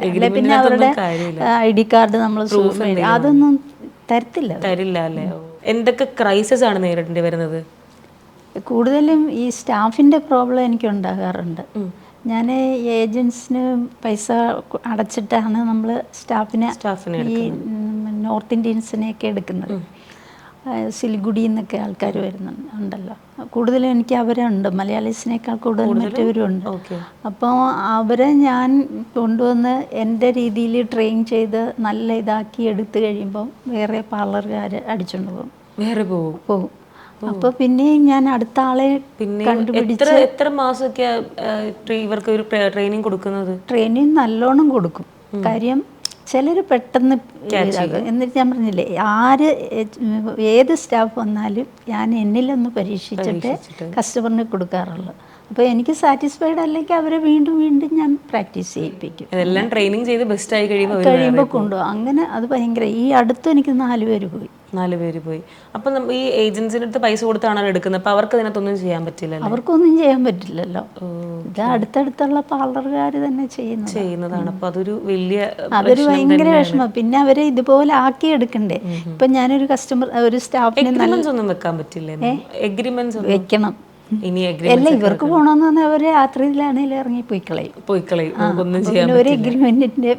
അല്ലെ പിന്നെ അവരുടെ ID കാർഡ് നമ്മൾ അതൊന്നും തരില്ല അല്ലേ? എന്തൊക്കെ ക്രൈസിസ് ആണ് നേരിടേണ്ടി വരുന്നത്? കൂടുതലും ഈ സ്റ്റാഫിൻ്റെ പ്രോബ്ലം എനിക്ക് ഉണ്ടാകാറുണ്ട്. ഞാൻ ഏജൻസിന് പൈസ അടച്ചിട്ടാണ് നമ്മൾ സ്റ്റാഫിനെ ഈ നോർത്ത് ഇന്ത്യൻസിനെയൊക്കെ എടുക്കുന്നത്. സിലിഗുഡിയിൽ നിന്നൊക്കെ ആൾക്കാർ വരുന്നുണ്ടല്ലോ, കൂടുതലും എനിക്ക് അവരുണ്ട്, മലയാളീസിനേക്കാൾ കൂടുതൽ മറ്റവരുണ്ട്. അപ്പോൾ അവരെ ഞാൻ കൊണ്ടുവന്ന് എൻ്റെ രീതിയിൽ ട്രെയിൻ ചെയ്ത് നല്ല ഇതാക്കി എടുത്തു കഴിയുമ്പോൾ വേറെ പാർലറുകാർ അടിച്ചുകൊണ്ട് പോകും. അപ്പോൾ പിന്നെയും ഞാൻ അടുത്ത ആളെ കണ്ടുപിടിച്ച്. എത്ര മാസമൊക്കെ ഇവർക്ക് ഒരു ട്രെയിനിങ് കൊടുക്കുന്നത്? ട്രെയിനിങ് നല്ലോണം കൊടുക്കും. കാര്യം ചിലർ പെട്ടെന്ന് ഇതാകും. എന്നിട്ട് ഞാൻ പറഞ്ഞില്ലേ, ഏത് സ്റ്റാഫ് വന്നാലും ഞാൻ എന്നിലൊന്ന് പരീക്ഷിച്ചിട്ട് കസ്റ്റമറിന് കൊടുക്കാറുള്ളൂ. അപ്പോൾ എനിക്ക് സാറ്റിസ്ഫൈഡ് അല്ലെങ്കിൽ അവരെ വീണ്ടും വീണ്ടും ഞാൻ പ്രാക്ടീസ് ചെയ്യിപ്പിക്കും. എല്ലാം ട്രെയിനിങ് ചെയ്ത് ബെസ്റ്റ് ആയി കഴിയുമ്പോൾ കൊണ്ടുപോകും. അങ്ങനെ അത് ഭയങ്കര. ഈ അടുത്ത് എനിക്ക് 4 പേര് പോയി. അപ്പം ഈ ഏജൻസിൻ്റെ അടുത്ത് പൈസ കൊടുത്താണോ എടുക്കുന്നത്? അപ്പോൾ അവർക്ക് അതിനകത്തൊന്നും ചെയ്യാൻ പറ്റില്ലല്ലോ. അവർക്കൊന്നും ചെയ്യാൻ പറ്റില്ലല്ലോ. ഇത് അടുത്തടുത്തുള്ള പാർലറുകാർ തന്നെ ചെയ്യുന്നതാണ്. അപ്പോൾ അതൊരു ഭയങ്കര വിഷമം. പിന്നെ അവരെ ഇതുപോലെ ആക്കി എടുക്കണ്ടേ. ഇപ്പം ഞാനൊരു ഒരു സ്റ്റാഫിനെ ഒന്നും വെക്കാൻ പറ്റില്ല. എഗ്രിമെന്റ്സ് വെക്കണം. അല്ല, ഇവർക്ക് പോകണമെന്ന് പറഞ്ഞാൽ അവർ രാത്രിയിലാണെങ്കിലും ഇറങ്ങി പോയി കളയും. ഒന്നും ചെയ്യാൻ ഒരു എഗ്രിമെന്റിന്റെ